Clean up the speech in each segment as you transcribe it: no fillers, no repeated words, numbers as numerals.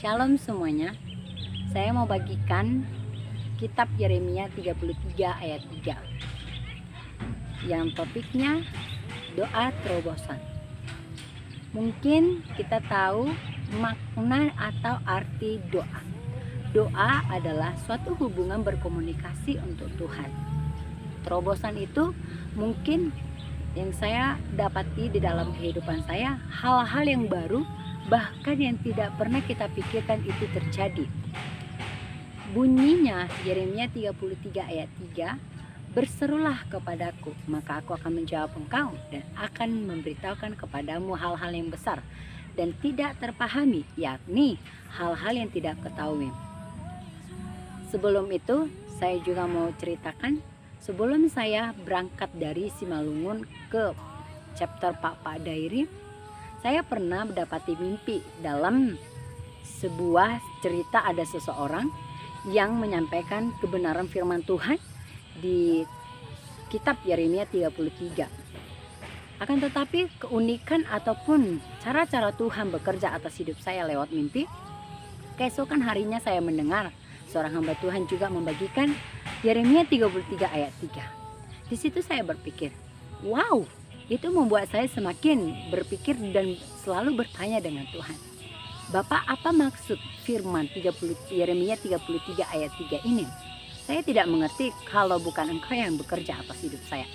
Shalom semuanya. Saya mau bagikan kitab Yeremia 33 ayat 3 yang topiknya doa terobosan. Mungkin kita tahu makna atau arti doa. Doa adalah suatu hubungan berkomunikasi untuk Tuhan. Terobosan itu mungkin yang saya dapati di dalam kehidupan saya, hal-hal yang baru bahkan yang tidak pernah kita pikirkan itu terjadi. Bunyinya Yeremia 33 ayat 3, berserulah kepadaku, maka aku akan menjawab engkau dan akan memberitahukan kepadamu hal-hal yang besar dan tidak terpahami, yakni hal-hal yang tidak ketahui. Sebelum itu saya juga mau ceritakan, sebelum saya berangkat dari Simalungun ke chapter Pak Dairi, saya pernah mendapati mimpi. Dalam sebuah cerita ada seseorang yang menyampaikan kebenaran firman Tuhan di kitab Yeremia 33. Akan tetapi keunikan ataupun cara-cara Tuhan bekerja atas hidup saya lewat mimpi, keesokan harinya saya mendengar seorang hamba Tuhan juga membagikan Yeremia 33 ayat 3. Di situ saya berpikir, wow, itu membuat saya semakin berpikir dan selalu bertanya dengan Tuhan. Bapak, apa maksud firman Yeremia 33 ayat 3 ini? Saya tidak mengerti kalau bukan engkau yang bekerja atas hidup saya.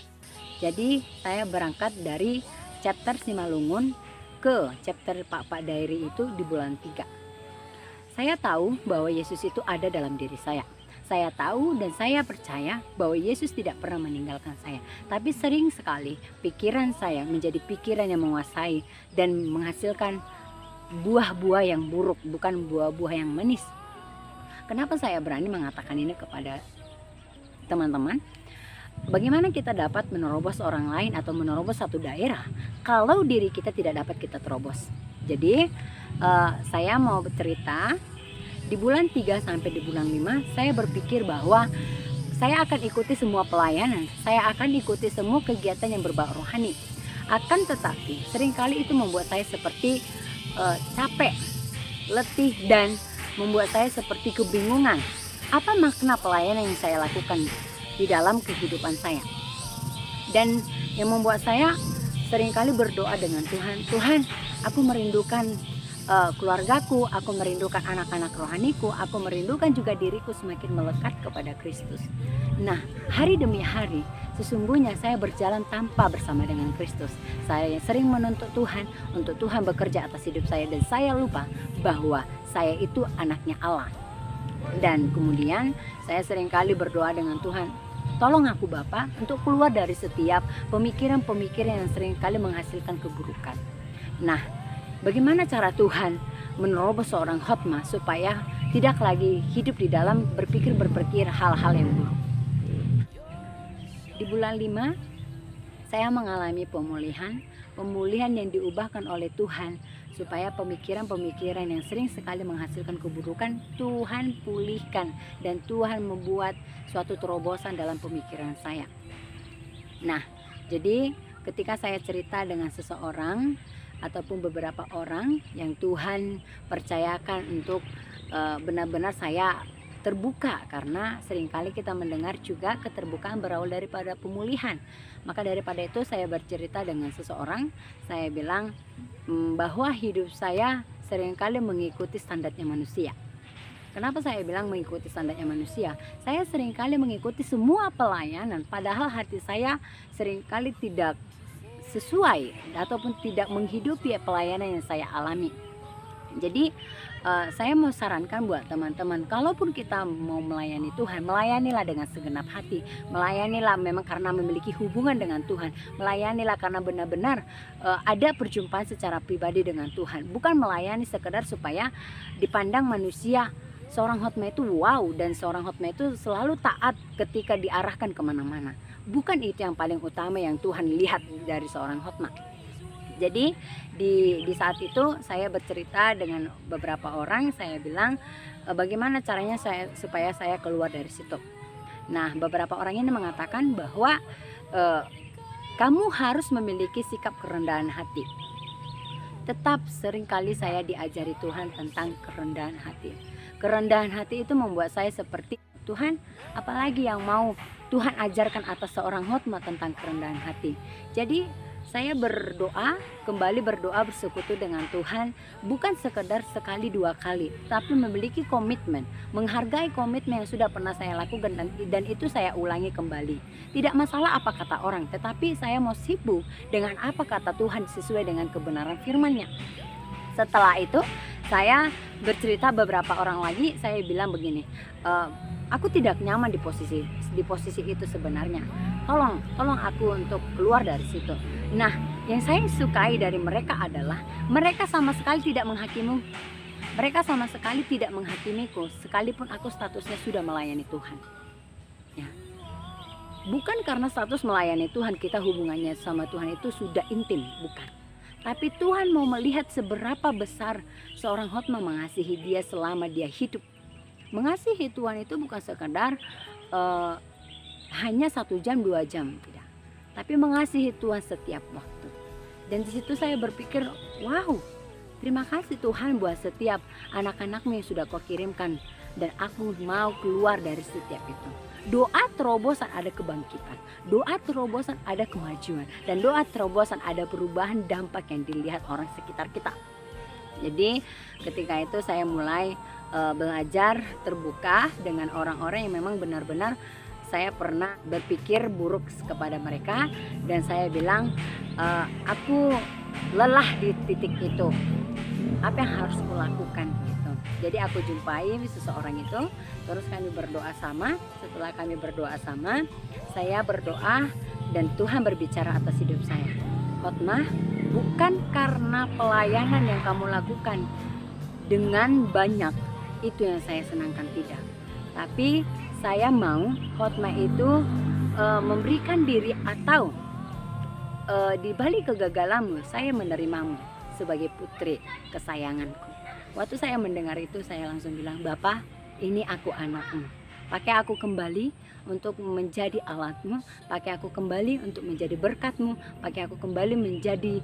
Jadi saya berangkat dari chapter Simalungun ke chapter Pak Dairi itu di bulan 3. Saya tahu bahwa Yesus itu ada dalam diri saya. Saya tahu dan saya percaya bahwa Yesus tidak pernah meninggalkan saya. Tapi sering sekali pikiran saya menjadi pikiran yang menguasai dan menghasilkan buah-buah yang buruk, bukan buah-buah yang manis. Kenapa saya berani mengatakan ini kepada teman-teman? Bagaimana kita dapat menerobos orang lain atau menerobos satu daerah kalau diri kita tidak dapat kita terobos? Jadi saya mau bercerita. Di bulan 3 sampai di bulan 5 saya berpikir bahwa saya akan ikuti semua pelayanan, saya akan ikuti semua kegiatan yang berbau rohani. Akan tetapi seringkali itu membuat saya seperti capek, letih, dan membuat saya seperti kebingungan. Apa makna pelayanan yang saya lakukan di dalam kehidupan saya? Dan yang membuat saya seringkali berdoa dengan Tuhan, Tuhan, aku merindukan keluargaku, aku merindukan anak-anak rohaniku, aku merindukan juga diriku semakin melekat kepada Kristus. Nah, hari demi hari sesungguhnya saya berjalan tanpa bersama dengan Kristus. Saya sering menuntut Tuhan untuk Tuhan bekerja atas hidup saya, dan saya lupa bahwa saya itu anaknya Allah. Dan kemudian saya seringkali berdoa dengan Tuhan, tolong aku Bapa untuk keluar dari setiap pemikiran-pemikiran yang seringkali menghasilkan keburukan. Nah, bagaimana cara Tuhan menerobos seorang khotmah supaya tidak lagi hidup di dalam berpikir hal-hal yang buruk? Di bulan 5 saya mengalami pemulihan yang diubahkan oleh Tuhan, supaya pemikiran-pemikiran yang sering sekali menghasilkan keburukan Tuhan pulihkan dan Tuhan membuat suatu terobosan dalam pemikiran saya. Nah, jadi ketika saya cerita dengan seseorang ataupun beberapa orang yang Tuhan percayakan untuk benar-benar saya terbuka, karena seringkali kita mendengar juga keterbukaan berawal daripada pemulihan. Maka daripada itu saya bercerita dengan seseorang, saya bilang bahwa hidup saya seringkali mengikuti standarnya manusia. Kenapa saya bilang mengikuti standarnya manusia? Saya seringkali mengikuti semua pelayanan, padahal hati saya seringkali tidak sesuai ataupun tidak menghidupi pelayanan yang saya alami. Jadi saya mau sarankan buat teman-teman, kalaupun kita mau melayani Tuhan, melayanilah dengan segenap hati, melayanilah memang karena memiliki hubungan dengan Tuhan, melayanilah karena benar-benar ada perjumpaan secara pribadi dengan Tuhan, bukan melayani sekedar supaya dipandang manusia. Seorang khotmah itu wow, dan seorang khotmah itu selalu taat ketika diarahkan kemana-mana. Bukan itu yang paling utama yang Tuhan lihat dari seorang khotmah. Jadi di saat itu saya bercerita dengan beberapa orang, saya bilang bagaimana caranya supaya saya keluar dari situ. Nah, beberapa orang ini mengatakan bahwa kamu harus memiliki sikap kerendahan hati. tetap seringkali saya diajari Tuhan tentang kerendahan hati. Kerendahan hati itu membuat saya seperti Tuhan, apalagi yang mau Tuhan ajarkan atas seorang hotma tentang kerendahan hati. Jadi saya berdoa, kembali berdoa bersekutu dengan Tuhan, bukan sekedar sekali dua kali, tapi memiliki komitmen, menghargai komitmen yang sudah pernah saya lakukan, dan itu saya ulangi kembali. Tidak masalah apa kata orang, tetapi saya mau sibuk dengan apa kata Tuhan sesuai dengan kebenaran firman-Nya. Setelah itu saya bercerita beberapa orang lagi, saya bilang begini, aku tidak nyaman di posisi itu sebenarnya. Tolong aku untuk keluar dari situ. Nah, yang saya sukai dari mereka adalah mereka sama sekali tidak menghakimiku. Mereka sama sekali tidak menghakimiku, sekalipun aku statusnya sudah melayani Tuhan. Ya. Bukan karena status melayani Tuhan kita hubungannya sama Tuhan itu sudah intim, bukan. Tapi Tuhan mau melihat seberapa besar seorang hotma mengasihi dia selama dia hidup. Mengasihi Tuhan itu bukan sekadar hanya 1 jam 2 jam, tidak. Tapi mengasihi Tuhan setiap waktu. Dan di situ saya berpikir, wow, terima kasih Tuhan buat setiap anak-anakmu yang sudah kau kirimkan. Dan aku mau keluar dari setiap itu. Doa terobosan ada kebangkitan, doa terobosan ada kemajuan, dan doa terobosan ada perubahan dampak yang dilihat orang sekitar kita. Jadi ketika itu saya mulai belajar terbuka dengan orang-orang yang memang benar-benar saya pernah berpikir buruk kepada mereka, dan saya bilang aku lelah di titik itu, apa yang harus kulakukan gitu. Jadi aku jumpai seseorang itu, terus kami berdoa sama. Setelah kami berdoa sama, saya berdoa dan Tuhan berbicara atas hidup saya. Hotma, bukan karena pelayanan yang kamu lakukan dengan banyak itu yang saya senangkan, tidak. Tapi saya mau hotma itu memberikan diri, atau di balik kegagalanmu saya menerimamu sebagai putri kesayanganku. Waktu saya mendengar itu, saya langsung bilang, Bapak, ini aku anakmu. Pakai aku kembali untuk menjadi alatmu, pakai aku kembali untuk menjadi berkatmu, pakai aku kembali menjadi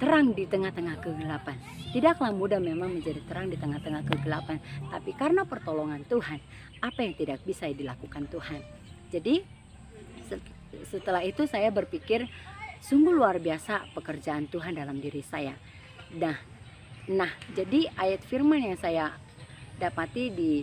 terang di tengah-tengah kegelapan. Tidaklah mudah memang menjadi terang di tengah-tengah kegelapan, tapi karena pertolongan Tuhan, apa yang tidak bisa dilakukan Tuhan. Jadi setelah itu saya berpikir, sungguh luar biasa pekerjaan Tuhan dalam diri saya. Nah, jadi ayat firman yang saya dapati di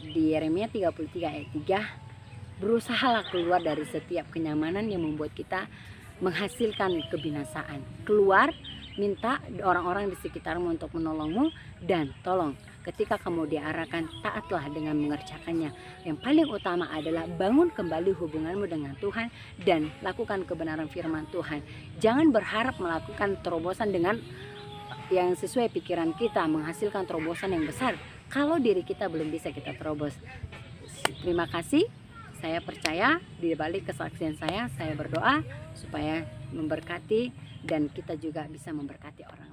Yeremia 33 ayat 3, berusahalah keluar dari setiap kenyamanan yang membuat kita menghasilkan kebinasaan. Keluar, minta orang-orang di sekitarmu untuk menolongmu, dan tolong ketika kamu diarahkan, taatlah dengan mengerjakannya. Yang paling utama adalah bangun kembali hubunganmu dengan Tuhan dan lakukan kebenaran firman Tuhan. Jangan berharap melakukan terobosan dengan yang sesuai pikiran kita, menghasilkan terobosan yang besar kalau diri kita belum bisa kita terobos. Terima kasih. Saya percaya di balik kesaksian saya berdoa supaya memberkati dan kita juga bisa memberkati orang lain.